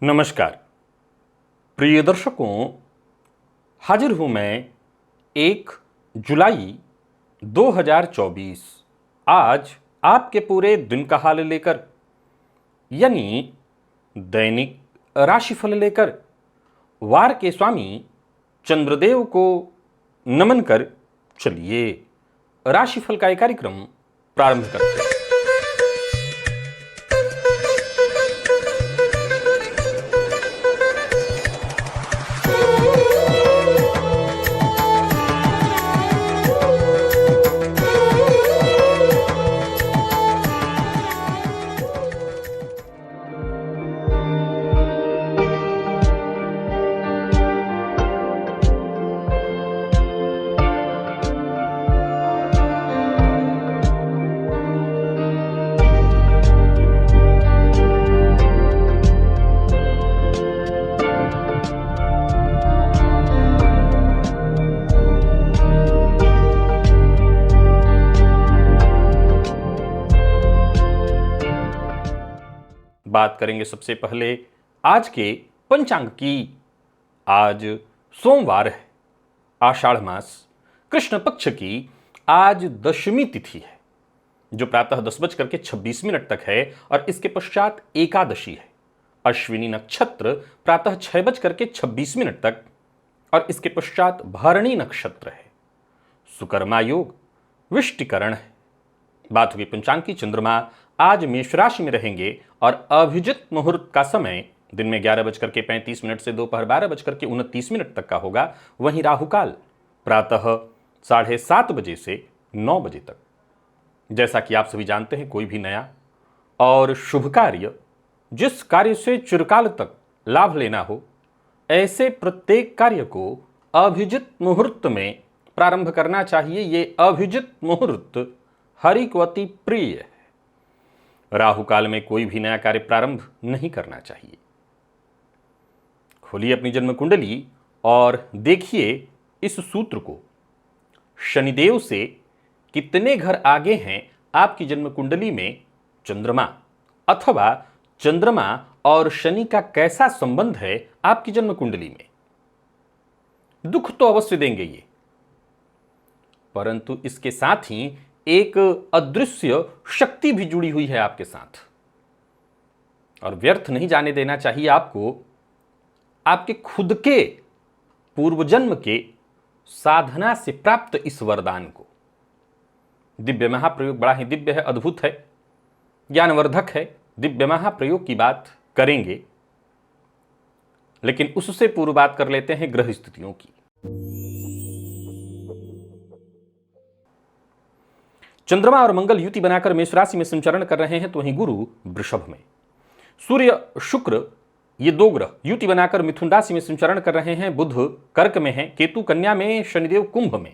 नमस्कार प्रिय दर्शकों, हाजिर हूं मैं 1 जुलाई 2024 आज आपके पूरे दिन का हाल लेकर, यानी दैनिक राशिफल लेकर वार के स्वामी चंद्रदेव को नमन कर चलिए राशिफल का एक कार्यक्रम प्रारंभ करते हैं। बात करेंगे सबसे पहले आज के पंचांग की। आज सोमवार है, आषाढ़ मास कृष्ण पक्ष की आज दशमी तिथि है, जो प्रातः 10:26 तक है और इसके पश्चात एकादशी है। अश्विनी नक्षत्र प्रातः 6:26 तक और इसके पश्चात भरणी नक्षत्र है। सुकर्मा योग विष्टिकरण है। बात होगी पंचांग की। चंद्रमा आज मेष राशि में रहेंगे और अभिजित मुहूर्त का समय दिन में 11:35 से दोपहर 12:29 तक का होगा। वहीं राहुकाल प्रातः 7:30 बजे से 9 बजे तक। जैसा कि आप सभी जानते हैं, कोई भी नया और शुभ कार्य, जिस कार्य से चिरकाल तक लाभ लेना हो, ऐसे प्रत्येक कार्य को अभिजित मुहूर्त में प्रारंभ करना चाहिए। ये अभिजित मुहूर्त हरि को अति प्रिय है। राहु काल में कोई भी नया कार्य प्रारंभ नहीं करना चाहिए। खोलिए अपनी जन्म कुंडली और देखिए इस सूत्र को। शनिदेव से कितने घर आगे हैं आपकी जन्म कुंडली में चंद्रमा, अथवा चंद्रमा और शनि का कैसा संबंध है आपकी जन्म कुंडली में। दुख तो अवश्य देंगे ये, परंतु इसके साथ ही एक अदृश्य शक्ति भी जुड़ी हुई है आपके साथ, और व्यर्थ नहीं जाने देना चाहिए आपको आपके खुद के पूर्व जन्म के साधना से प्राप्त इस वरदान को। दिव्य महाप्रयोग बड़ा ही दिव्य है, अद्भुत है, ज्ञानवर्धक है। दिव्य महाप्रयोग की बात करेंगे, लेकिन उससे पूर्व बात कर लेते हैं ग्रह स्थितियों की। चंद्रमा और मंगल युति बनाकर मेष राशि में संचरण कर रहे हैं, तो वहीं गुरु वृषभ में, सूर्य शुक्र ये दो ग्रह युति बनाकर मिथुन राशि में संचरण कर रहे हैं। बुध कर्क में है, केतु कन्या में, शनिदेव कुंभ में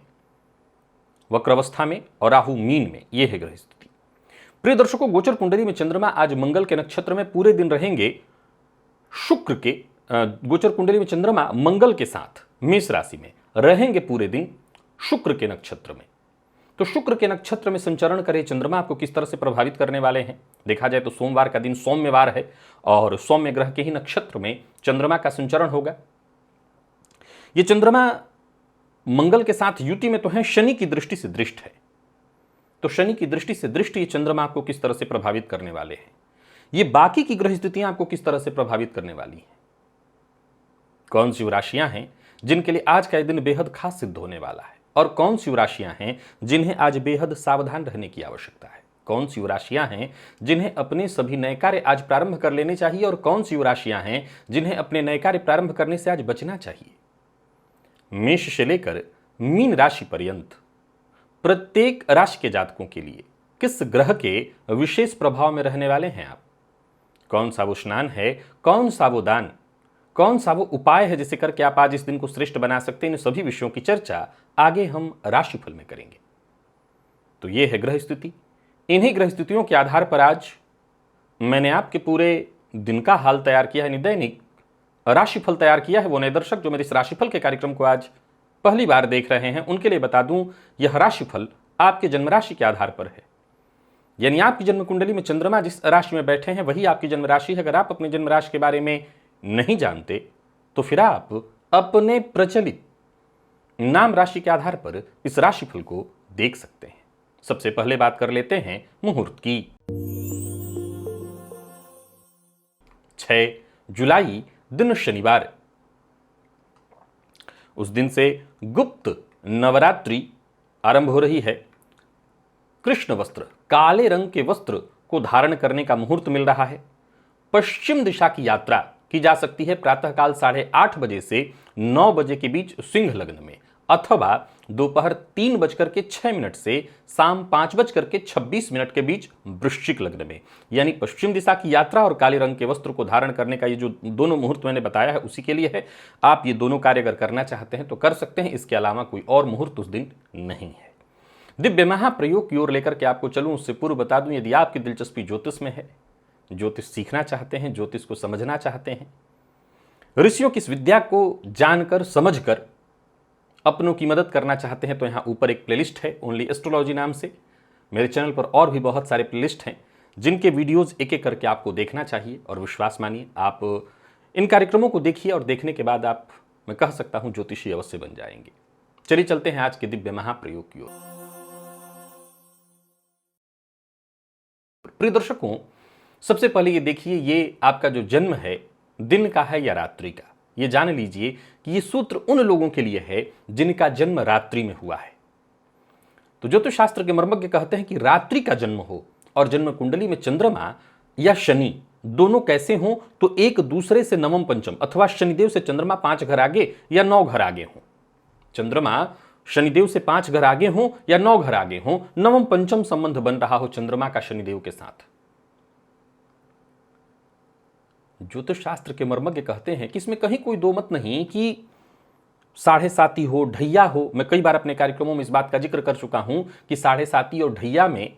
वक्रावस्था में और राहु मीन में। यह है ग्रह स्थिति। प्रिय दर्शकों, गोचर कुंडली में चंद्रमा आज मंगल के नक्षत्र में पूरे दिन रहेंगे। शुक्र के गोचर कुंडली में चंद्रमा मंगल के साथ मेष राशि में रहेंगे पूरे दिन शुक्र के नक्षत्र में। तो शुक्र के नक्षत्र में संचरण करे चंद्रमा आपको किस तरह से प्रभावित करने वाले हैं। देखा जाए तो सोमवार का दिन सौम्यवार है और सौम्य ग्रह के ही नक्षत्र में चंद्रमा का संचरण होगा। ये चंद्रमा मंगल के साथ युति में तो है, शनि की दृष्टि से दृष्ट है। तो शनि की दृष्टि से दृष्टि ये चंद्रमा आपको किस तरह से प्रभावित करने वाले हैं, ये बाकी की ग्रह स्थितियां आपको किस तरह से प्रभावित करने वाली हैं। कौन सी राशियां हैं जिनके लिए आज का दिन बेहद खास सिद्ध होने वाला है, और कौन सी राशियां हैं जिन्हें आज बेहद सावधान रहने की आवश्यकता है। कौन सी राशियां हैं जिन्हें अपने सभी नए कार्य आज प्रारंभ कर लेने चाहिए, और कौन सी राशियां हैं जिन्हें अपने नए कार्य प्रारंभ करने से आज बचना चाहिए। मेष से लेकर मीन राशि पर्यंत प्रत्येक राशि के जातकों के लिए किस ग्रह के विशेष प्रभाव में रहने वाले हैं आप, कौन सा वो स्नान है, कौन सा वो दान, कौन सा वो उपाय है जिसे करके आप आज इस दिन को श्रेष्ठ बना सकते हैं। इन सभी विषयों की चर्चा आगे हम राशिफल में करेंगे। तो ये है ग्रह स्थिति। इन्हीं ग्रह स्थितियों के आधार पर आज मैंने आपके पूरे दिन का हाल तैयार किया है, दैनिक राशिफल तैयार किया है। वो नए दर्शक जो मेरे इस राशिफल के कार्यक्रम को आज पहली बार देख रहे हैं, उनके लिए बता दूं, यह राशिफल आपके जन्म राशि के आधार पर है। यानी आपकी जन्म कुंडली में चंद्रमा जिस राशि में बैठे हैं वही आपकी जन्म राशि है। अगर आप अपने जन्म राशि के बारे में नहीं जानते तो फिर आप अपने प्रचलित नाम राशि के आधार पर इस राशिफल को देख सकते हैं। सबसे पहले बात कर लेते हैं मुहूर्त की। 6 जुलाई दिन शनिवार। उस दिन से गुप्त नवरात्रि आरंभ हो रही है। कृष्ण वस्त्र, काले रंग के वस्त्र को धारण करने का मुहूर्त मिल रहा है। पश्चिम दिशा की यात्रा की जा सकती है प्रातःकाल 8:30 बजे से 9 बजे के बीच सिंह लग्न में, अथवा दोपहर 3:06 से शाम 5:26 के बीच वृश्चिक लग्न में। यानी पश्चिम दिशा की यात्रा और काले रंग के वस्त्र को धारण करने का ये जो दोनों मुहूर्त मैंने बताया है उसी के लिए है। आप ये दोनों कार्य अगर करना चाहते हैं तो कर सकते हैं, इसके अलावा कोई और मुहूर्त उस दिन नहीं है। दिव्य महाप्रयोग की ओर लेकर के आपको चलूं उससे पूर्व बता दूं, यदि आपकी दिलचस्पी ज्योतिष में है, ज्योतिष सीखना चाहते हैं, ज्योतिष को समझना चाहते हैं, ऋषियों की इस विद्या को जानकर समझकर अपनों की मदद करना चाहते हैं, तो यहाँ ऊपर एक प्लेलिस्ट है ओनली एस्ट्रोलॉजी नाम से। मेरे चैनल पर और भी बहुत सारे प्लेलिस्ट हैं जिनके वीडियोस एक एक करके आपको देखना चाहिए, और विश्वास मानिए आप इन कार्यक्रमों को देखिए और देखने के बाद आप, मैं कह सकता हूं, ज्योतिषी अवश्य बन जाएंगे। चलिए चलते हैं आज के दिव्य महाप्रयोग की ओर। प्रिय दर्शकों, सबसे पहले ये देखिए, ये आपका जो जन्म है दिन का है या रात्रि का, ये जान लीजिए कि ये सूत्र उन लोगों के लिए है जिनका जन्म रात्रि में हुआ है। तो ज्योतिष शास्त्र के मर्मज्ञ कहते हैं कि रात्रि का जन्म हो और जन्म कुंडली में चंद्रमा या शनि दोनों कैसे हों, तो एक दूसरे से नवम पंचम अथवा शनिदेव से चंद्रमा 5 घर आगे या 9 घर आगे हों। चंद्रमा शनिदेव से 5 घर आगे हों या 9 घर आगे हों, नवम पंचम संबंध बन रहा हो चंद्रमा का शनिदेव के साथ। ज्योतिष शास्त्र के मर्मज्ञ कहते हैं कि इसमें कहीं कोई दो मत नहीं कि 7.5 हो, ढैया हो। मैं कई बार अपने कार्यक्रमों में इस बात का जिक्र कर चुका हूं कि 7.5 और ढैया में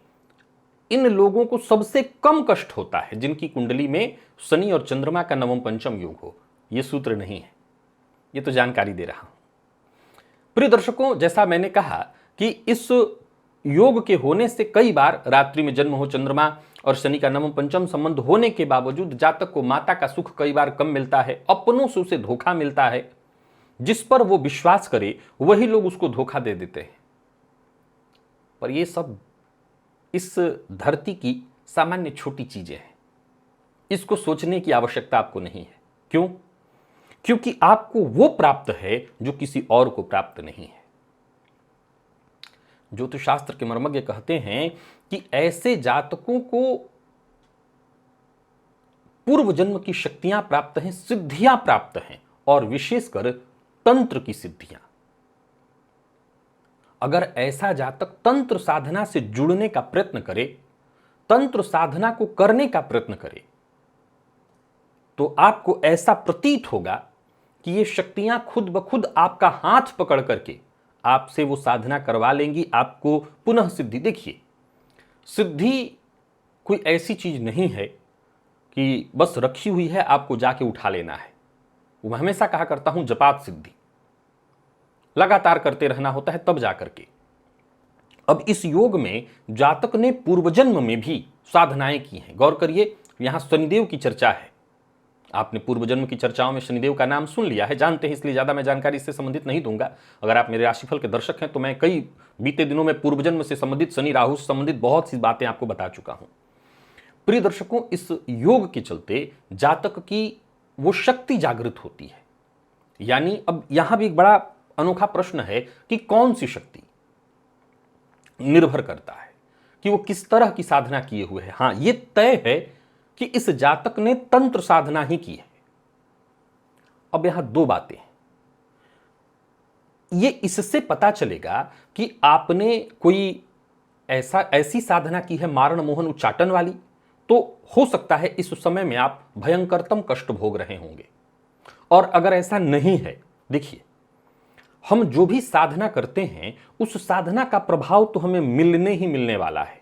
इन लोगों को सबसे कम कष्ट होता है जिनकी कुंडली में शनि और चंद्रमा का नवम पंचम योग हो। यह सूत्र नहीं है, यह तो जानकारी दे रहा हूं। प्रिय दर्शकों, जैसा मैंने कहा कि इस योग के होने से कई बार रात्रि में जन्म हो चंद्रमा और शनि का नवम पंचम संबंध होने के बावजूद जातक को माता का सुख कई बार कम मिलता है, अपनों से उसे धोखा मिलता है। जिस पर वो विश्वास करे वही लोग उसको धोखा दे देते हैं। पर ये सब इस धरती की सामान्य छोटी चीजें हैं, इसको सोचने की आवश्यकता आपको नहीं है। क्यों? क्योंकि आपको वो प्राप्त है जो किसी और को प्राप्त नहीं है। ज्योतिष शास्त्र के मर्मज्ञ कहते हैं कि ऐसे जातकों को पूर्व जन्म की शक्तियां प्राप्त हैं, सिद्धियां प्राप्त हैं, और विशेषकर तंत्र की सिद्धियां। अगर ऐसा जातक तंत्र साधना से जुड़ने का प्रयत्न करे, तंत्र साधना को करने का प्रयत्न करे, तो आपको ऐसा प्रतीत होगा कि ये शक्तियां खुद ब खुद आपका हाथ पकड़ करके आपसे वो साधना करवा लेंगी, आपको पुनः सिद्धि। देखिए, सिद्धि कोई ऐसी चीज नहीं है कि बस रखी हुई है, आपको जाके उठा लेना है। मैं हमेशा कहा करता हूं, जपात सिद्धि लगातार करते रहना होता है तब जाकर के। अब इस योग में जातक ने पूर्वजन्म में भी साधनाएं की हैं। गौर करिए, यहां शनिदेव की चर्चा है। आपने पूर्वजन्म की चर्चाओं में शनिदेव का नाम सुन लिया है, जानते हैं, इसलिए ज्यादा मैं जानकारी इससे संबंधित नहीं दूंगा। अगर आप मेरे राशिफल के दर्शक हैं तो मैं कई बीते दिनों में पूर्वजन्म से संबंधित, शनि राहु से संबंधित बहुत सी बातें आपको बता चुका हूं। प्रिय दर्शकों, इस योग के चलते जातक की वो शक्ति जागृत होती है। यानी अब यहां भी एक बड़ा अनोखा प्रश्न है कि कौन सी शक्ति, निर्भर करता है कि वो किस तरह की साधना किए हुए है। हां, ये तय है कि इस जातक ने तंत्र साधना ही की है। अब यहां दो बातें हैं। ये इससे पता चलेगा कि आपने कोई ऐसी साधना की है मारण मोहन उच्चाटन वाली, तो हो सकता है इस समय में आप भयंकरतम कष्ट भोग रहे होंगे। और अगर ऐसा नहीं है, देखिए, हम जो भी साधना करते हैं उस साधना का प्रभाव तो हमें मिलने ही मिलने वाला है।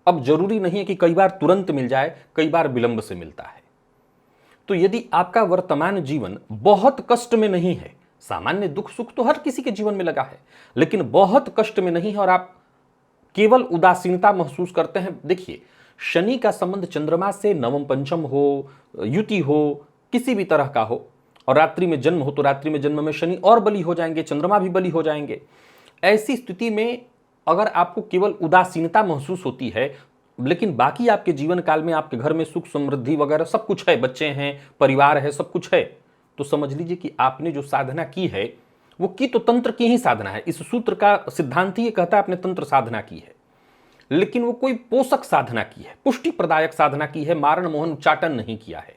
अब जरूरी नहीं है कि कई बार तुरंत मिल जाए, कई बार विलंब से मिलता है। तो यदि आपका वर्तमान जीवन बहुत कष्ट में नहीं है, सामान्य दुख सुख तो हर किसी के जीवन में लगा है, लेकिन बहुत कष्ट में नहीं है और आप केवल उदासीनता महसूस करते हैं। देखिए, शनि का संबंध चंद्रमा से नवम पंचम हो, युति हो, किसी भी तरह का हो, और रात्रि में जन्म हो तो रात्रि में जन्म में शनि और बली हो जाएंगे, चंद्रमा भी बली हो जाएंगे। ऐसी स्थिति में अगर आपको केवल उदासीनता महसूस होती है, लेकिन बाकी आपके जीवन काल में आपके घर में सुख समृद्धि वगैरह सब कुछ है, बच्चे हैं, परिवार है, सब कुछ है, तो समझ लीजिए कि आपने जो साधना की है वो की तो तंत्र की ही साधना है। इस सूत्र का सिद्धांत ही कहता है आपने तंत्र साधना की है, लेकिन वो कोई पोषक साधना की है, पुष्टि प्रदायक साधना की है, मारण मोहन उच्चाटन नहीं किया है।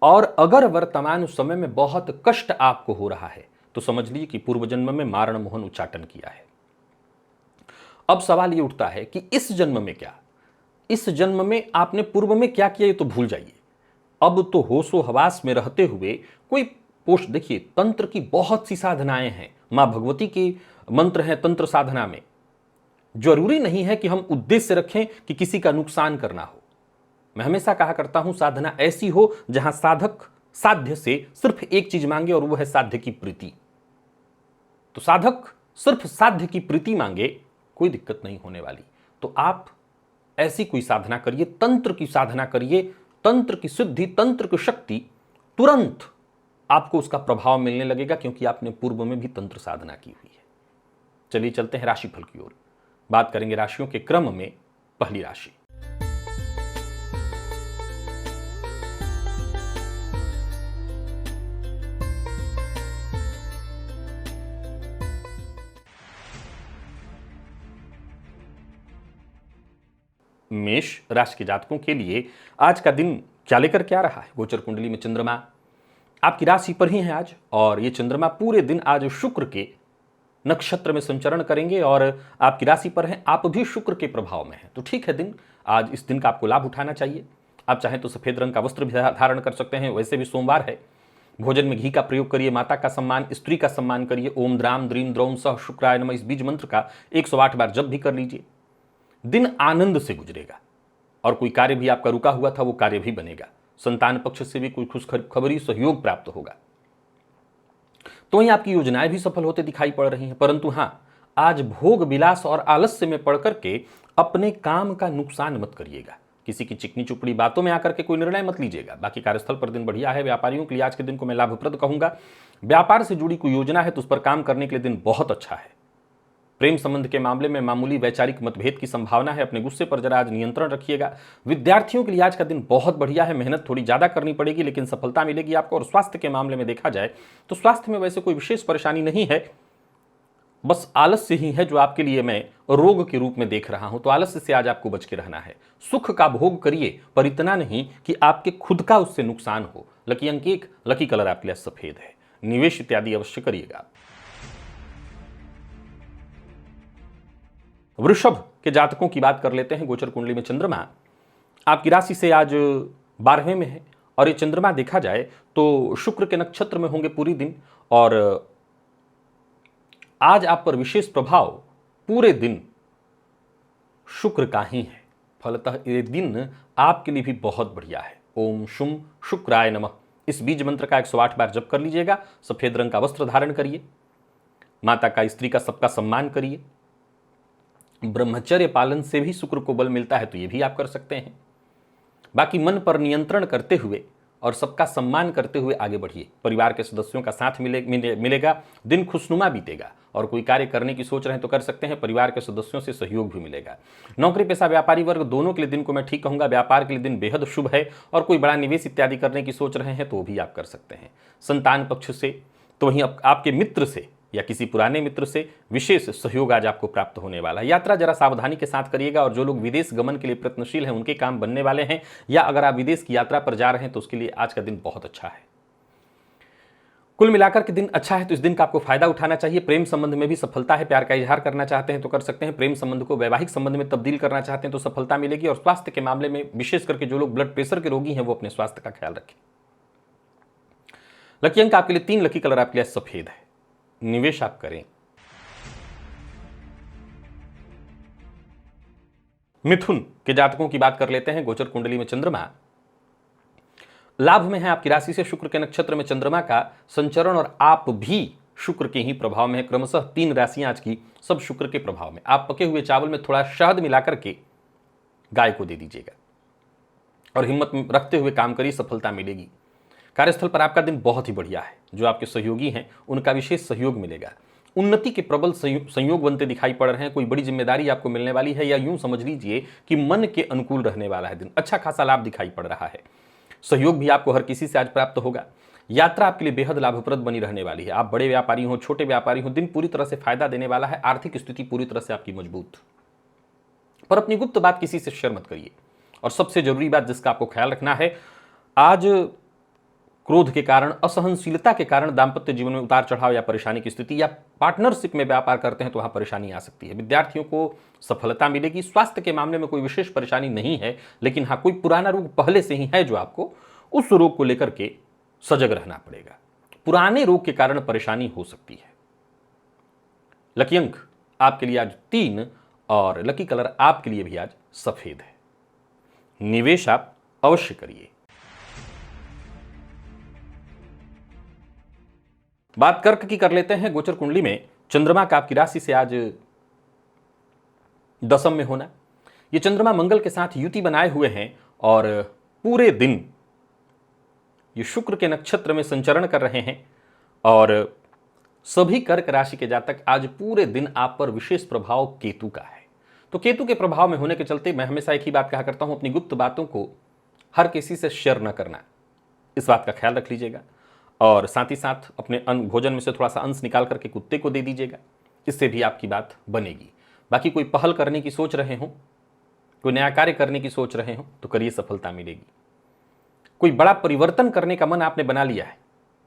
और अगर वर्तमान समय में बहुत कष्ट आपको हो रहा है तो समझ लीजिए कि पूर्व जन्म में मारण मोहन उच्चाटन किया है। अब सवाल ये उठता है कि इस जन्म में क्या, इस जन्म में आपने पूर्व में क्या किया ये तो भूल जाइए। अब तो होशो हवास में रहते हुए कोई पोस्ट, देखिए तंत्र की बहुत सी साधनाएं हैं, मां भगवती के मंत्र हैं तंत्र साधना में। जरूरी नहीं है कि हम उद्देश्य रखें कि किसी का नुकसान करना हो। मैं हमेशा कहा करता हूं साधना ऐसी हो जहां साधक साध्य से सिर्फ एक चीज मांगे और वो है साध्य की प्रीति। तो साधक सिर्फ साध्य की प्रीति मांगे, कोई दिक्कत नहीं होने वाली। तो आप ऐसी कोई साधना करिए, तंत्र की साधना करिए, तंत्र की सिद्धि, तंत्र की शक्ति, तुरंत आपको उसका प्रभाव मिलने लगेगा, क्योंकि आपने पूर्व में भी तंत्र साधना की हुई है। चलिए चलते हैं राशिफल की ओर। बात करेंगे राशियों के क्रम में। पहली राशि मेष राशि के जातकों के लिए आज का दिन क्या लेकर क्या रहा है। गोचर कुंडली में चंद्रमा आपकी राशि पर ही है आज, और ये चंद्रमा पूरे दिन आज शुक्र के नक्षत्र में संचरण करेंगे और आपकी राशि पर हैं। आप भी शुक्र के प्रभाव में हैं, तो ठीक है दिन, आज इस दिन का आपको लाभ उठाना चाहिए। आप चाहें तो सफेद रंग का वस्त्र भी धारण कर सकते हैं, वैसे भी सोमवार है। भोजन में घी का प्रयोग करिए, माता का सम्मान, स्त्री का सम्मान करिए। ओम द्राम द्रीम द्रौम सह शुक्राय नमः, इस बीज मंत्र का 108 बार जप भी कर लीजिए। दिन आनंद से गुजरेगा और कोई कार्य भी आपका रुका हुआ था वो कार्य भी बनेगा। संतान पक्ष से भी कोई खुशखबरी सहयोग प्राप्त होगा। तो वहीं आपकी योजनाएं भी सफल होते दिखाई पड़ रही हैं। परंतु हां, आज भोग विलास और आलस्य में पड़ करके अपने काम का नुकसान मत करिएगा। किसी की चिकनी चुपड़ी बातों में आकर के कोई निर्णय मत लीजिएगा। बाकी कार्यस्थल पर दिन बढ़िया है। व्यापारियों के लिए आज के दिन को मैं लाभप्रद कहूंगा। व्यापार से जुड़ी कोई योजना है तो उस पर काम करने के लिए दिन बहुत अच्छा है। प्रेम संबंध के मामले में मामूली वैचारिक मतभेद की संभावना है, अपने गुस्से पर जरा आज नियंत्रण रखिएगा। विद्यार्थियों के लिए आज का दिन बहुत बढ़िया है। मेहनत थोड़ी ज्यादा करनी पड़ेगी लेकिन सफलता मिलेगी आपको। और स्वास्थ्य के मामले में देखा जाए तो स्वास्थ्य में वैसे कोई विशेष परेशानी नहीं है, बस आलस्य ही है जो आपके लिए मैं रोग के रूप में देख रहा हूं। तो आलस्य से आज आपको बच के रहना है। सुख का भोग करिए, पर इतना नहीं कि आपके खुद का उससे नुकसान हो। लकी अंक 1, लकी कलर आपके लिए सफेद है। निवेश इत्यादि अवश्य करिएगा। वृषभ के जातकों की बात कर लेते हैं। गोचर कुंडली में चंद्रमा आपकी राशि से आज 12वें में है, और ये चंद्रमा देखा जाए तो शुक्र के नक्षत्र में होंगे पूरी दिन, और आज आप पर विशेष प्रभाव पूरे दिन शुक्र का ही है। फलतः ये दिन आपके लिए भी बहुत बढ़िया है। ओम शुम शुक्राय नमः, इस बीज मंत्र का 108 बार जप कर लीजिएगा। सफेद रंग का वस्त्र धारण करिए। माता का, स्त्री का, सबका सम्मान करिए। ब्रह्मचर्य पालन से भी शुक्र को बल मिलता है, तो ये भी आप कर सकते हैं। बाकी मन पर नियंत्रण करते हुए और सबका सम्मान करते हुए आगे बढ़िए। परिवार के सदस्यों का साथ मिलेगा। दिन खुशनुमा बीतेगा, और कोई कार्य करने की सोच रहे हैं तो कर सकते हैं। परिवार के सदस्यों से सहयोग भी मिलेगा। नौकरी पेशा व्यापारी वर्ग दोनों के लिए दिन को मैं ठीक कहूंगा। व्यापार के लिए दिन बेहद शुभ है, और कोई बड़ा निवेश इत्यादि करने की सोच रहे हैं तो भी आप कर सकते हैं। संतान पक्ष से तो वहीं आपके मित्र से या किसी पुराने मित्र से विशेष सहयोग आज आपको प्राप्त होने वाला है। यात्रा जरा सावधानी के साथ करिएगा, और जो लोग विदेश गमन के लिए प्रयत्नशील हैं उनके काम बनने वाले हैं, या अगर आप विदेश की यात्रा पर जा रहे हैं तो उसके लिए आज का दिन बहुत अच्छा है। कुल मिलाकर के दिन अच्छा है, तो इस दिन का आपको फायदा उठाना चाहिए। प्रेम संबंध में भी सफलता है। प्यार का इजहार करना चाहते हैं तो कर सकते हैं। प्रेम संबंध को वैवाहिक संबंध में तब्दील करना चाहते हैं तो सफलता मिलेगी। और स्वास्थ्य के मामले में विशेष करके जो लोग ब्लड प्रेशर के रोगी हैं वो अपने स्वास्थ्य का ख्याल रखें। लकी अंक आपके लिए 3, लकी कलर आपके लिए सफेद है। निवेश आप करें। मिथुन के जातकों की बात कर लेते हैं। गोचर कुंडली में चंद्रमा लाभ में है। आपकी राशि से शुक्र के नक्षत्र में चंद्रमा का संचरण, और आप भी शुक्र के ही प्रभाव में है। क्रमशः 3 राशियां आज की सब शुक्र के प्रभाव में। आप पके हुए चावल में थोड़ा शहद मिलाकर के गाय को दे दीजिएगा, और हिम्मत रखते हुए काम करिए, सफलता मिलेगी। कार्यस्थल पर आपका दिन बहुत ही बढ़िया है। जो आपके सहयोगी हैं उनका विशेष सहयोग मिलेगा। उन्नति के प्रबल संयोग बनते दिखाई पड़ रहे हैं। कोई बड़ी जिम्मेदारी आपको मिलने वाली है, या यूं समझ लीजिए कि मन के अनुकूल रहने वाला है दिन। अच्छा खासा लाभ दिखाई पड़ रहा है। सहयोग भी आपको हर किसी से आज प्राप्त होगा। यात्रा आपके लिए बेहद लाभप्रद बनी रहने वाली है। आप बड़े व्यापारी हो, छोटे व्यापारी हो, दिन पूरी तरह से फायदा देने वाला है। आर्थिक स्थिति पूरी तरह से आपकी मजबूत। पर अपनी गुप्त बात किसी से शेयर मत करिए। और सबसे जरूरी बात जिसका आपको ख्याल रखना है, आज क्रोध के कारण, असहनशीलता के कारण दाम्पत्य जीवन में उतार चढ़ाव या परेशानी की स्थिति, या पार्टनरशिप में व्यापार करते हैं तो वहां परेशानी आ सकती है। विद्यार्थियों को सफलता मिलेगी। स्वास्थ्य के मामले में कोई विशेष परेशानी नहीं है, लेकिन हाँ कोई पुराना रोग पहले से ही है जो आपको उस रोग को लेकर के सजग रहना पड़ेगा। पुराने रोग के कारण परेशानी हो सकती है। लकी अंक आपके लिए आज 3 और लकी कलर आपके लिए भी आज सफेद है। निवेश आप अवश्य करिए। बात कर्क की कर लेते हैं। गोचर कुंडली में चंद्रमा का आपकी राशि से आज दशम में होना। ये चंद्रमा मंगल के साथ युति बनाए हुए हैं और पूरे दिन ये शुक्र के नक्षत्र में संचरण कर रहे हैं। और सभी कर्क राशि के जातक आज पूरे दिन आप पर विशेष प्रभाव केतु का है। तो केतु के प्रभाव में होने के चलते मैं हमेशा एक ही बात कहा करता हूं, अपनी गुप्त बातों को हर किसी से शेयर न करना, इस बात का ख्याल रख लीजिएगा। और साथ ही साथ अपने भोजन में से थोड़ा सा अंश निकाल करके कुत्ते को दे दीजिएगा, इससे भी आपकी बात बनेगी। बाकी कोई पहल करने की सोच रहे हो, कोई नया कार्य करने की सोच रहे हो तो करिए, सफलता मिलेगी। कोई बड़ा परिवर्तन करने का मन आपने बना लिया है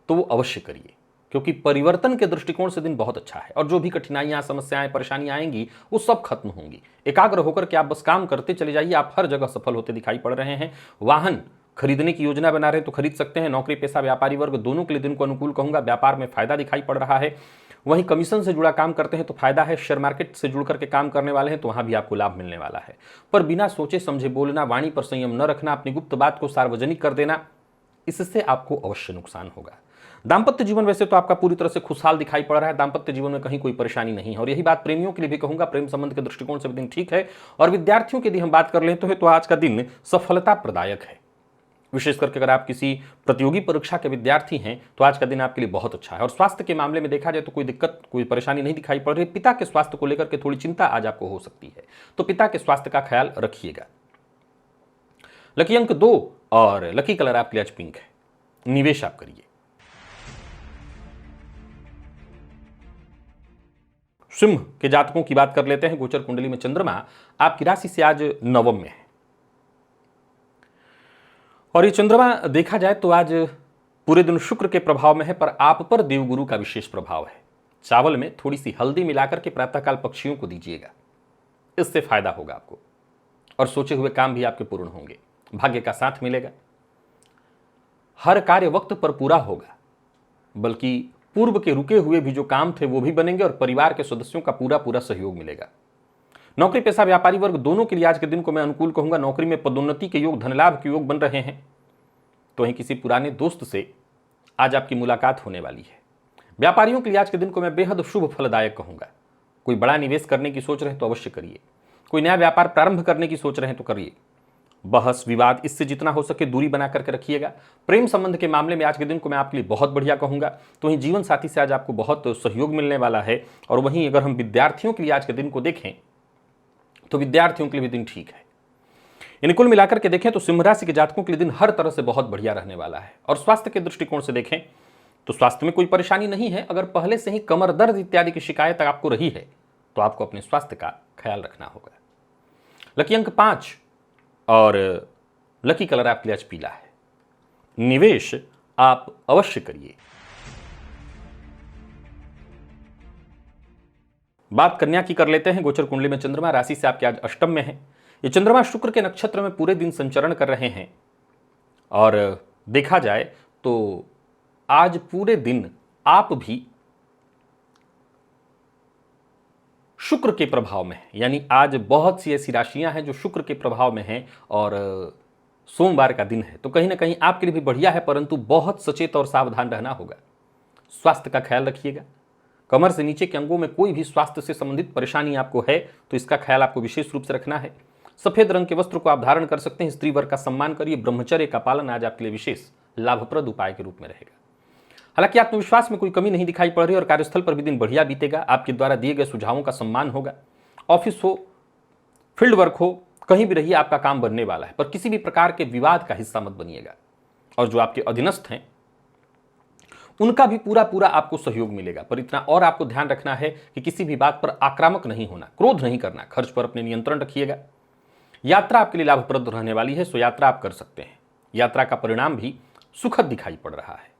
तो वो अवश्य करिए, क्योंकि परिवर्तन के दृष्टिकोण से दिन बहुत अच्छा है। और जो भी कठिनाइयां, समस्याएं, परेशानियां आएंगी वो सब खत्म होंगी। एकाग्र होकर के आप बस काम करते चले जाइए, आप हर जगह सफल होते दिखाई पड़ रहे हैं। वाहन खरीदने की योजना बना रहे हैं तो खरीद सकते हैं। नौकरी पेशा व्यापारी वर्ग दोनों के लिए दिन को अनुकूल कहूंगा। व्यापार में फायदा दिखाई पड़ रहा है। वहीं कमीशन से जुड़ा काम करते हैं तो फायदा है। शेयर मार्केट से जुड़ करके काम करने वाले हैं तो वहां भी आपको लाभ मिलने वाला है। पर बिना सोचे समझे बोलना, वाणी पर संयम न रखना, अपनी गुप्त बात को सार्वजनिक कर देना, इससे आपको अवश्य नुकसान होगा। दाम्पत्य जीवन वैसे तो आपका पूरी तरह से खुशहाल दिखाई पड़ रहा है। दाम्पत्य जीवन में कहीं कोई परेशानी नहीं है। और यही बात प्रेमियों के लिए भी कहूंगा, प्रेम संबंध के दृष्टिकोण से भी दिन ठीक है। और विद्यार्थियों के लिए हम बात कर लेते तो आज का दिन सफलता प्रदायक है। विशेष करके अगर आप किसी प्रतियोगी परीक्षा के विद्यार्थी हैं तो आज का दिन आपके लिए बहुत अच्छा है। और स्वास्थ्य के मामले में देखा जाए तो कोई दिक्कत, कोई परेशानी नहीं दिखाई पड़ रही। पिता के स्वास्थ्य को लेकर के थोड़ी चिंता आज आपको हो सकती है, तो पिता के स्वास्थ्य का ख्याल रखिएगा। लकी अंक 2 और लकी कलर आपके लिए आज पिंक है। निवेश आप करिए। सिंह के जातकों की बात कर लेते हैं। गोचर कुंडली में चंद्रमा आपकी राशि से आज नवम में है। और ये चंद्रमा देखा जाए तो आज पूरे दिन शुक्र के प्रभाव में है, पर आप पर देवगुरु का विशेष प्रभाव है। चावल में थोड़ी सी हल्दी मिलाकर के प्रातःकाल पक्षियों को दीजिएगा, इससे फायदा होगा आपको। और सोचे हुए काम भी आपके पूर्ण होंगे। भाग्य का साथ मिलेगा। हर कार्य वक्त पर पूरा होगा, बल्कि पूर्व के रुके हुए भी जो काम थे वो भी बनेंगे। और परिवार के सदस्यों का पूरा पूरा सहयोग मिलेगा। नौकरी पेशा व्यापारी वर्ग दोनों के लिए आज के दिन को मैं अनुकूल कहूंगा। नौकरी में पदोन्नति के योग, धन लाभ के योग बन रहे हैं। तो वहीं किसी पुराने दोस्त से आज आपकी मुलाकात होने वाली है। व्यापारियों के लिए आज के दिन को मैं बेहद शुभ फलदायक कहूंगा। कोई बड़ा निवेश करने की सोच रहे हैं तो अवश्य करिए। कोई नया व्यापार प्रारंभ करने की सोच रहे हैं तो करिए। बहस विवाद इससे जितना हो सके दूरी बना करके रखिएगा। प्रेम संबंध के मामले में आज के दिन को मैं आपके लिए बहुत बढ़िया कहूंगा। तो वहीं जीवन साथी से आज आपको बहुत सहयोग मिलने वाला है। और वहीं अगर हम विद्यार्थियों के लिए आज के दिन को देखें तो विद्यार्थियों के लिए भी दिन ठीक है। यानी कुल मिलाकर के देखें तो सिंह राशि के जातकों के लिए दिन हर तरह से बहुत बढ़िया रहने वाला है। और स्वास्थ्य के दृष्टिकोण से देखें तो स्वास्थ्य में कोई परेशानी नहीं है। अगर पहले से ही कमर दर्द इत्यादि की शिकायत आपको रही है तो आपको अपने स्वास्थ्य का ख्याल रखना होगा। लकी अंक 5 और लकी कलर आपके लिए आज पीला है। निवेश आप अवश्य करिए। बात कन्या की कर लेते हैं। गोचर कुंडली में चंद्रमा राशि से आपके आज अष्टम में है। ये चंद्रमा शुक्र के नक्षत्र में पूरे दिन संचरण कर रहे हैं। और देखा जाए तो आज पूरे दिन आप भी शुक्र के प्रभाव में है। यानी आज बहुत सी ऐसी राशियां हैं जो शुक्र के प्रभाव में हैं। और सोमवार का दिन है तो कहीं ना कहीं आपके लिए भी बढ़िया है, परंतु बहुत सचेत और सावधान रहना होगा। स्वास्थ्य का ख्याल रखिएगा। कमर से नीचे के अंगों में कोई भी स्वास्थ्य से संबंधित परेशानी आपको है तो इसका ख्याल आपको विशेष रूप से रखना है। सफेद रंग के वस्त्र को आप धारण कर सकते हैं। स्त्री वर्ग का सम्मान करिए। ब्रह्मचर्य का पालन आज आपके लिए विशेष लाभप्रद उपाय के रूप में रहेगा। हालांकि आत्मविश्वास में कोई कमी नहीं दिखाई पड़ रही और कार्यस्थल पर भी दिन बढ़िया बीतेगा। आपके द्वारा दिए गए सुझावों का सम्मान होगा। ऑफिस हो, फील्ड वर्क हो, कहीं भी रहिए आपका काम बनने वाला है, पर किसी भी प्रकार के विवाद का हिस्सा मत बनिएगा। और जो आपके अधीनस्थ हैं उनका भी पूरा पूरा आपको सहयोग मिलेगा। पर इतना और आपको ध्यान रखना है कि किसी भी बात पर आक्रामक नहीं होना, क्रोध नहीं करना, खर्च पर अपने नियंत्रण रखिएगा। यात्रा आपके लिए लाभप्रद रहने वाली है, सो यात्रा आप कर सकते हैं। यात्रा का परिणाम भी सुखद दिखाई पड़ रहा है।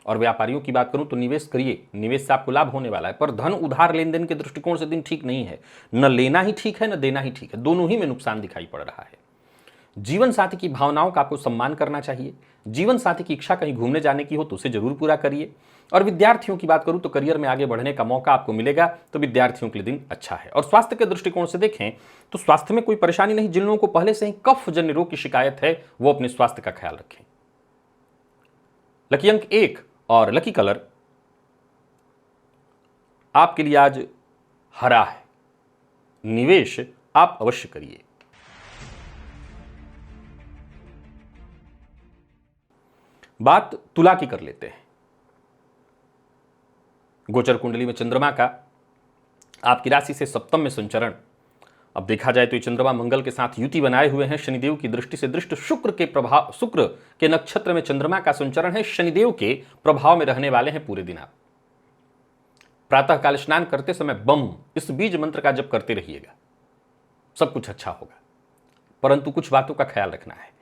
और व्यापारियों की बात करूं तो निवेश करिए, निवेश से आपको लाभ होने वाला है, पर धन उधार लेन देन के दृष्टिकोण से दिन ठीक नहीं है। न लेना ही ठीक है, न देना ही ठीक है, दोनों ही में नुकसान दिखाई पड़ रहा है। जीवन साथी की भावनाओं का आपको सम्मान करना चाहिए। जीवन साथी की इच्छा कहीं घूमने जाने की हो तो उसे जरूर पूरा करिए। और विद्यार्थियों की बात करूं तो करियर में आगे बढ़ने का मौका आपको मिलेगा, तो विद्यार्थियों के लिए दिन अच्छा है। और स्वास्थ्य के दृष्टिकोण से देखें तो स्वास्थ्य में कोई परेशानी नहीं। जिन लोगों को पहले से ही कफ जन्य रोग की शिकायत है वो अपने स्वास्थ्य का ख्याल रखें। लकी अंक 1 और लकी कलर आपके लिए आज हरा है। निवेश आप अवश्य करिए। बात तुला की कर लेते हैं। गोचर कुंडली में चंद्रमा का आपकी राशि से सप्तम में संचरण। अब देखा जाए तो ये चंद्रमा मंगल के साथ युति बनाए हुए हैं। शनिदेव की दृष्टि से दृष्ट शुक्र के प्रभाव, शुक्र के नक्षत्र में चंद्रमा का संचरण है। शनिदेव के प्रभाव में रहने वाले हैं पूरे दिन आप। प्रातः काल स्नान करते समय बम इस बीज मंत्र का जप करते रहिएगा, सब कुछ अच्छा होगा। परंतु कुछ बातों का ख्याल रखना है।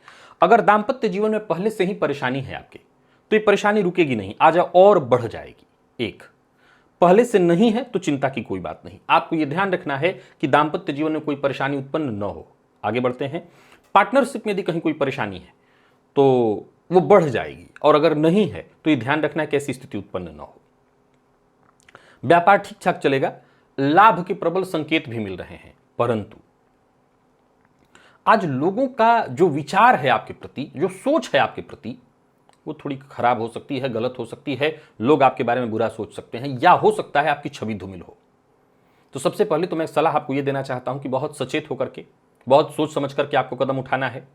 अगर दांपत्य जीवन में पहले से ही परेशानी है आपके, तो ये परेशानी रुकेगी नहीं, आज और बढ़ जाएगी। एक पहले से नहीं है तो चिंता की कोई बात नहीं। आपको यह ध्यान रखना है कि दांपत्य जीवन में कोई परेशानी उत्पन्न न हो। आगे बढ़ते हैं। पार्टनरशिप में यदि कहीं कोई परेशानी है तो वो बढ़ जाएगी, और अगर नहीं है तो ये ध्यान रखना है कि ऐसी स्थिति उत्पन्न न हो। व्यापार ठीक ठाक चलेगा, लाभ के प्रबल संकेत भी मिल रहे हैं। परंतु आज लोगों का जो विचार है आपके प्रति, जो सोच है आपके प्रति, वो थोड़ी खराब हो सकती है, गलत हो सकती है। लोग आपके बारे में बुरा सोच सकते हैं, या हो सकता है आपकी छवि धूमिल हो। तो सबसे पहले तो मैं सलाह आपको ये देना चाहता हूं कि बहुत सचेत होकर के, बहुत सोच समझ करके आपको कदम उठाना है।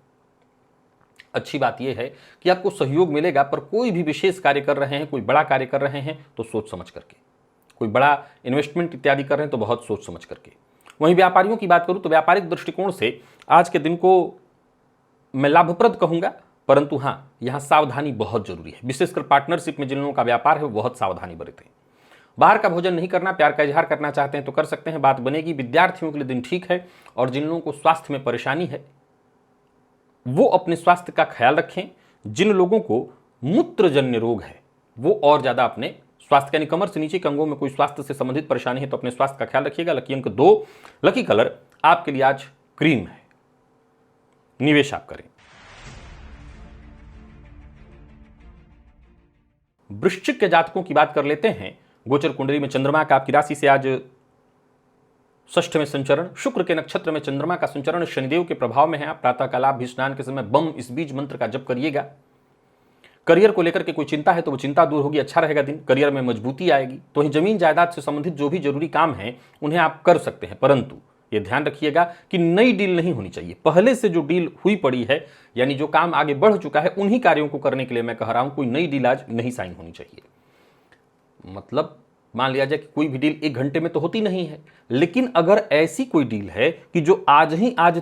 अच्छी बात यह है कि आपको सहयोग मिलेगा, पर कोई भी विशेष कार्य कर रहे हैं, कोई बड़ा कार्य कर रहे हैं तो सोच समझ करके, कोई बड़ा इन्वेस्टमेंट इत्यादि कर रहे हैं तो बहुत सोच समझ करके। वहीं व्यापारियों की बात करूं तो व्यापारिक दृष्टिकोण से आज के दिन को मैं लाभप्रद कहूंगा, परंतु हां, यहां सावधानी बहुत जरूरी है। विशेषकर पार्टनरशिप में जिन लोगों का व्यापार है वो बहुत सावधानी बरतें। बाहर का भोजन नहीं करना, प्यार का इजहार करना चाहते हैं तो कर सकते हैं, बात बनेगी। विद्यार्थियों के लिए दिन ठीक है। और जिन लोगों को स्वास्थ्य में परेशानी है वो अपने स्वास्थ्य का ख्याल रखें। जिन लोगों को मूत्रजन्य रोग है वो और ज्यादा अपने स्वास्थ्य, यानी कमर से नीचे के अंगों में कोई स्वास्थ्य से संबंधित परेशानी है तो अपने स्वास्थ्य का ख्याल रखिएगा। लकी अंक 2, लकी कलर आपके लिए आज क्रीम है। निवेश आप करें। वृश्चिक के जातकों की बात कर लेते हैं। गोचर कुंडली में चंद्रमा का आपकी राशि से आज षष्ठ में संचरण, शुक्र के नक्षत्र में चंद्रमा का संचरण, शनिदेव के प्रभाव में है। आप प्रातः काल भी स्नान के समय बम इस बीज मंत्र का जप करिएगा। करियर को लेकर के कोई चिंता है तो वो चिंता दूर होगी, अच्छा रहेगा दिन, करियर में मजबूती आएगी। तो वहीं जमीन जायदाद से संबंधित जो भी जरूरी काम है उन्हें आप कर सकते हैं, परंतु ये ध्यान रखिएगा कि नई डील नहीं होनी चाहिए। पहले से जो डील हुई पड़ी है, यानी जो काम आगे बढ़ चुका है, उन्हीं कार्यों को करने के लिए मैं कह रहा हूं, कोई नई डील आज नहीं साइन होनी चाहिए। मतलब मान लिया जाए कि कोई भी डील 1 घंटे में तो होती नहीं है, लेकिन अगर ऐसी कोई डील है कि जो आज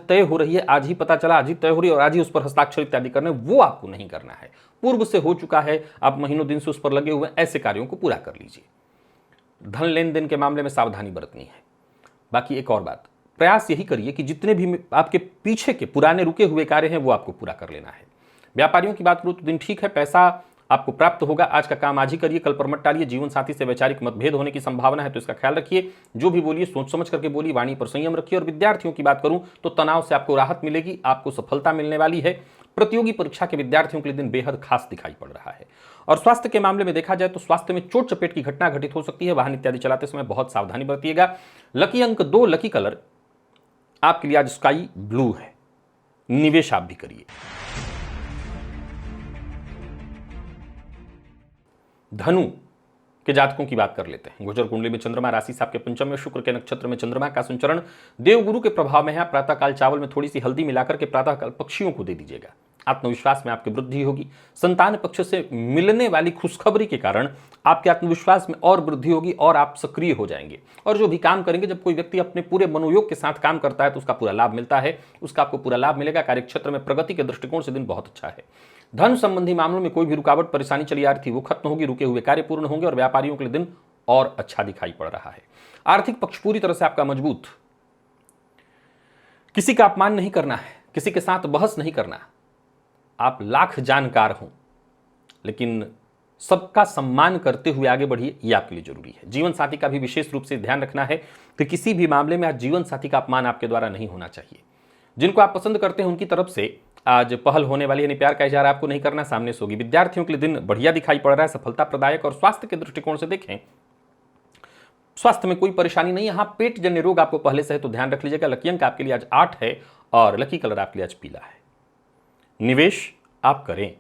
तय हो रही है, आज ही पता चला, आज ही तय हो रही है और आज ही उस पर हस्ताक्षर इत्यादि करने, वो आपको नहीं करना है। पूर्व से हो चुका है, आप महीनों दिन से उस पर लगे हुए, ऐसे कार्यों को पूरा कर लीजिए। धन लेन देन के मामले में सावधानी बरतनी है। बाकी एक और बात, प्रयास यही करिए कि जितने भी आपके पीछे के पुराने रुके हुए कार्य हैं वो आपको पूरा कर लेना है। व्यापारियों की बात करूं तो दिन ठीक है, पैसा आपको प्राप्त होगा। आज का काम आज ही करिए, कल पर मत टालिए। जीवन साथी से वैचारिक मतभेद होने की संभावना है तो इसका ख्याल रखिए। जो भी बोलिए सोच समझ करके बोलिए, वाणी पर संयम रखिए। और विद्यार्थियों की बात करूं तो तनाव से आपको राहत मिलेगी, आपको सफलता मिलने वाली है। प्रतियोगी परीक्षा के विद्यार्थियों के लिए दिन बेहद खास दिखाई पड़ रहा है। और स्वास्थ्य के मामले में देखा जाए तो स्वास्थ्य में चोट चपेट की घटना घटित हो सकती है। वाहन इत्यादि चलाते समय बहुत सावधानी बरतिएगा। लकी अंक 2, लकी कलर आपके लिए आज स्काई ब्लू है। निवेश आप भी करिए। धनु के जातकों की बात कर लेते हैं। गोचर कुंडली में चंद्रमा राशि से आपके पंचम में, शुक्र के नक्षत्र में चंद्रमा का संचरण, देवगुरु के प्रभाव में है। प्रातः काल चावल में थोड़ी सी हल्दी मिलाकर के प्रातः काल पक्षियों को दे दीजिएगा। आत्मविश्वास में आपकी वृद्धि होगी। संतान पक्ष से मिलने वाली खुशखबरी के कारण आपके आत्मविश्वास में और वृद्धि होगी और आप सक्रिय हो जाएंगे। और जो भी काम करेंगे, जब कोई व्यक्ति अपने पूरे मनोयोग के साथ काम करता है तो उसका पूरा लाभ मिलता है, उसका आपको पूरा लाभ मिलेगा। कार्यक्षेत्र में प्रगति के दृष्टिकोण से दिन बहुत अच्छा है। धन संबंधी मामलों में कोई भी रुकावट परेशानी चली आ रही थी वो खत्म होगी, रुके हुए कार्य पूर्ण होंगे और व्यापारियों के लिए दिन और अच्छा दिखाई पड़ रहा है। आर्थिक पक्ष पूरी तरह से आपका मजबूत। किसी का अपमान नहीं करना है, किसी के साथ बहस नहीं करना। आप लाख जानकार हों लेकिन सबका सम्मान करते हुए आगे बढ़िए, ये आपके लिए जरूरी है। जीवन साथी का भी विशेष रूप से ध्यान रखना है कि किसी भी मामले में आज जीवन साथी का अपमान आपके द्वारा नहीं होना चाहिए। जिनको आप पसंद करते हैं उनकी तरफ से आज पहल होने वाली, यानी प्यार का इजहार आपको नहीं करना, सामने से होगी। विद्यार्थियों के लिए दिन बढ़िया दिखाई पड़ रहा है, सफलता प्रदायक। और स्वास्थ्य के दृष्टिकोण से देखें, स्वास्थ्य में कोई परेशानी नहीं है। हाँ, पेट जन्य रोग आपको पहले से है तो ध्यान रख लीजिएगा। लकी अंक आपके लिए आज 8 है और लकी कलर आपके लिए आज पीला है। निवेश आप करें।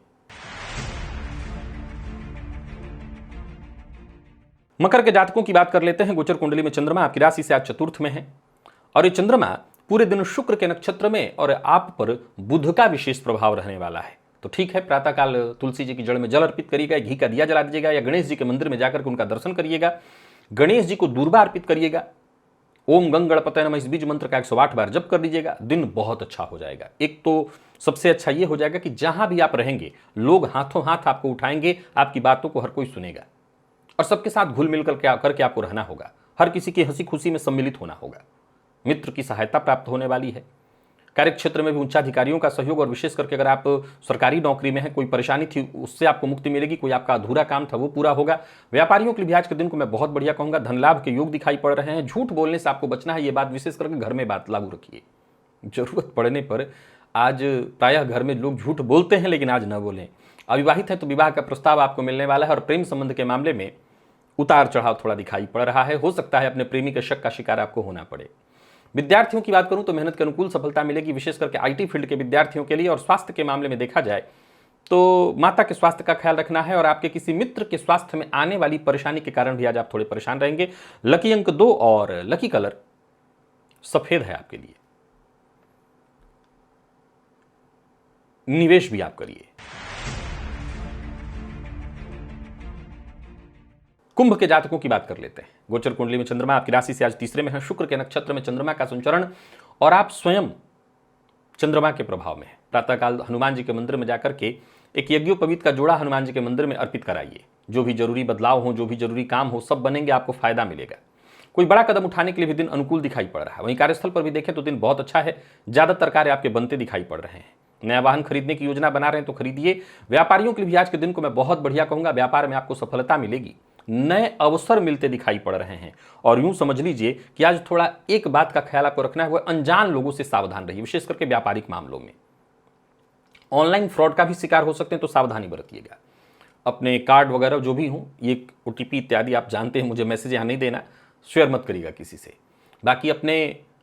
मकर के जातकों की बात कर लेते हैं। गोचर कुंडली में चंद्रमा आपकी राशि से आज चतुर्थ में है और ये चंद्रमा पूरे दिन शुक्र के नक्षत्र में और आप पर बुध का विशेष प्रभाव रहने वाला है। तो ठीक है, प्रातःकाल तुलसी जी की जड़ में जल अर्पित करिएगा, घी का दिया जला दीजिएगा या गणेश जी के मंदिर में जाकर के उनका दर्शन करिएगा। गणेश जी को दूर्वा अर्पित करिएगा। ओम गंग गणपतये नमः इस बीज मंत्र का 108 बार जप कर लीजिएगा। दिन बहुत अच्छा हो जाएगा। एक तो सबसे अच्छा ये हो जाएगा कि जहां भी आप रहेंगे लोग हाथों हाथ आपको उठाएंगे, आपकी बातों को हर कोई सुनेगा और सबके साथ घुल मिल करके आपको रहना होगा। हर किसी की हंसी खुशी में सम्मिलित होना होगा। मित्र की सहायता प्राप्त होने वाली है। कार्यक्षेत्र में भी उच्चाधिकारियों का सहयोग और विशेष करके अगर आप सरकारी नौकरी में हैं, कोई परेशानी थी उससे आपको मुक्ति मिलेगी। कोई आपका अधूरा काम था वो पूरा होगा। व्यापारियों के लिए भी आज के दिन को मैं बहुत बढ़िया कहूंगा। धन लाभ के योग दिखाई पड़ रहे हैं। झूठ बोलने से आपको बचना है, ये बात विशेष करके घर में बात लागू रखिए। जरूरत पड़ने पर आज प्रायः घर में लोग झूठ बोलते हैं लेकिन आज न बोलें। अविवाहित है तो विवाह का प्रस्ताव आपको मिलने वाला है और प्रेम संबंध के मामले में उतार चढ़ाव थोड़ा दिखाई पड़ रहा है। हो सकता है अपने प्रेमी के शक का शिकार आपको होना पड़े। विद्यार्थियों की बात करूं तो मेहनत के अनुकूल सफलता मिलेगी, विशेष करके आईटी फील्ड के विद्यार्थियों के लिए। और स्वास्थ्य के मामले में देखा जाए तो माता के स्वास्थ्य का ख्याल रखना है और आपके किसी मित्र के स्वास्थ्य में आने वाली परेशानी के कारण भी आज आप थोड़े परेशान रहेंगे। लकी अंक 2 और लकी कलर सफेद है आपके लिए। निवेश भी आप करिए। कुंभ के जातकों की बात कर लेते हैं। गोचर कुंडली में चंद्रमा आपकी राशि से आज तीसरे में है। शुक्र के नक्षत्र में चंद्रमा का संचरण और आप स्वयं चंद्रमा के प्रभाव में है। प्रातःकाल हनुमान जी के मंदिर में जाकर के एक यज्ञोपवीत का जोड़ा हनुमान जी के मंदिर में अर्पित कराइए। जो भी जरूरी बदलाव हो, जो भी जरूरी काम हो, सब बनेंगे, आपको फायदा मिलेगा। कोई बड़ा कदम उठाने के लिए भी दिन अनुकूल दिखाई पड़ रहा है। वहीं कार्यस्थल पर भी देखें तो दिन बहुत अच्छा है। ज्यादातर कार्य आपके बनते दिखाई पड़ रहे हैं। नया वाहन खरीदने की योजना बना रहे हैं तो खरीदिए। व्यापारियों के लिए भी आज के दिन को मैं बहुत बढ़िया कहूंगा। व्यापार में आपको सफलता मिलेगी। नए अवसर मिलते दिखाई पड़ रहे हैं और यूं समझ लीजिए कि आज थोड़ा एक बात का ख्याल आपको रखना है, वो अनजान लोगों से सावधान रहिए, विशेष करके व्यापारिक मामलों में। ऑनलाइन फ्रॉड का भी शिकार हो सकते हैं तो सावधानी बरतिएगा। अपने कार्ड वगैरह जो भी हो, ये ओटीपी इत्यादि आप जानते हैं, मुझे मैसेज यहाँ नहीं देना, शेयर मत करिएगा किसी से। बाकी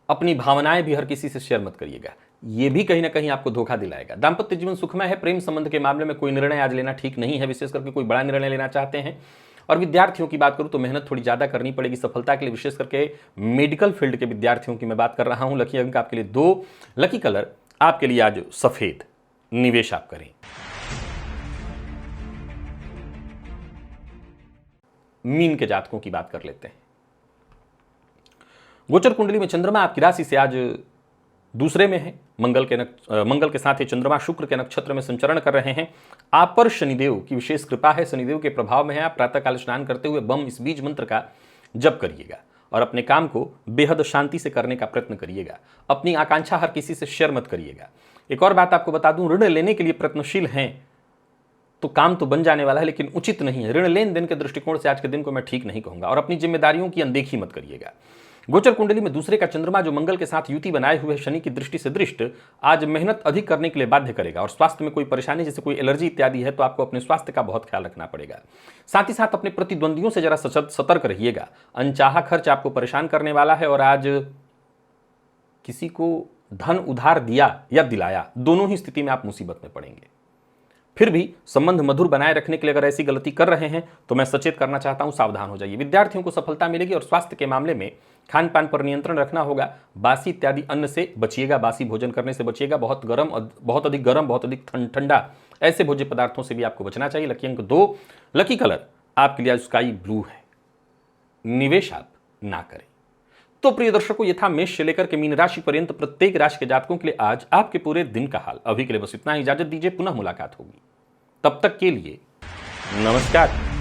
अपनी भावनाएं भी हर किसी से शेयर मत करिएगा, ये भी कहीं ना कहीं आपको धोखा दिलाएगा। दाम्पत्य जीवन सुखमय है। प्रेम संबंध के मामले में कोई निर्णय आज लेना ठीक नहीं है, विशेष करके कोई बड़ा निर्णय लेना चाहते हैं। और विद्यार्थियों की बात करूं तो मेहनत थोड़ी ज्यादा करनी पड़ेगी सफलता के लिए, विशेष करके मेडिकल फील्ड के विद्यार्थियों की मैं बात कर रहा हूं। लकी अंक आपके लिए 2, लकी कलर आपके लिए आज सफेद। निवेश आप करें। मीन के जातकों की बात कर लेते हैं। गोचर कुंडली में चंद्रमा आपकी राशि से आज दूसरे में है। मंगल के साथ ही चंद्रमा शुक्र के नक्षत्र में संचरण कर रहे हैं। आप पर शनिदेव की विशेष कृपा है। शनिदेव के प्रभाव में है। आप प्रातःकाल स्नान करते हुए बम इस बीज मंत्र का जप करिएगा और अपने काम को बेहद शांति से करने का प्रयत्न करिएगा। अपनी आकांक्षा हर किसी से शेयर मत करिएगा। एक और बात आपको बता दूं, ऋण लेने के लिए प्रयत्नशील हैं तो काम तो बन जाने वाला है, लेकिन उचित नहीं है। ऋण लेन देन के दृष्टिकोण से आज के दिन को मैं ठीक नहीं कहूंगा। और अपनी जिम्मेदारियों की अनदेखी मत करिएगा। गोचर कुंडली में दूसरे का चंद्रमा जो मंगल के साथ युति बनाए हुए शनि की दृष्टि से दृष्ट आज मेहनत अधिक करने के लिए बाध्य करेगा। और स्वास्थ्य में कोई परेशानी जैसे कोई एलर्जी इत्यादि है तो आपको अपने स्वास्थ्य का बहुत ख्याल रखना पड़ेगा। साथ ही साथ अपने प्रतिद्वंदियों से जरा सतर्क रहिएगा। अनचाहा खर्च आपको परेशान करने वाला है और आज किसी को धन उधार दिया या दिलाया, दोनों ही स्थिति में आप मुसीबत में पड़ेंगे। फिर भी संबंध मधुर बनाए रखने के लिए अगर ऐसी गलती कर रहे हैं तो मैं सचेत करना चाहता हूं, सावधान हो जाइए। विद्यार्थियों को सफलता मिलेगी और स्वास्थ्य के मामले में खान पान पर नियंत्रण रखना होगा। बासी इत्यादि अन्न से बचिएगा, बासी भोजन करने से बचिएगा। बहुत अधिक गर्म, बहुत अधिक ठंडा ऐसे भोज्य पदार्थों से भी आपको बचना चाहिए। लकी अंक 2, लकी कलर आपके लिए स्काई ब्लू है। निवेश आप ना करें। तो प्रिय दर्शकों, ये था मेष से लेकर के मीन राशि पर्यंत प्रत्येक राशि के जातकों के लिए आज आपके पूरे दिन का हाल। अभी के लिए बस इतना ही, इजाजत दीजिए, पुनः मुलाकात होगी। तब तक के लिए नमस्कार।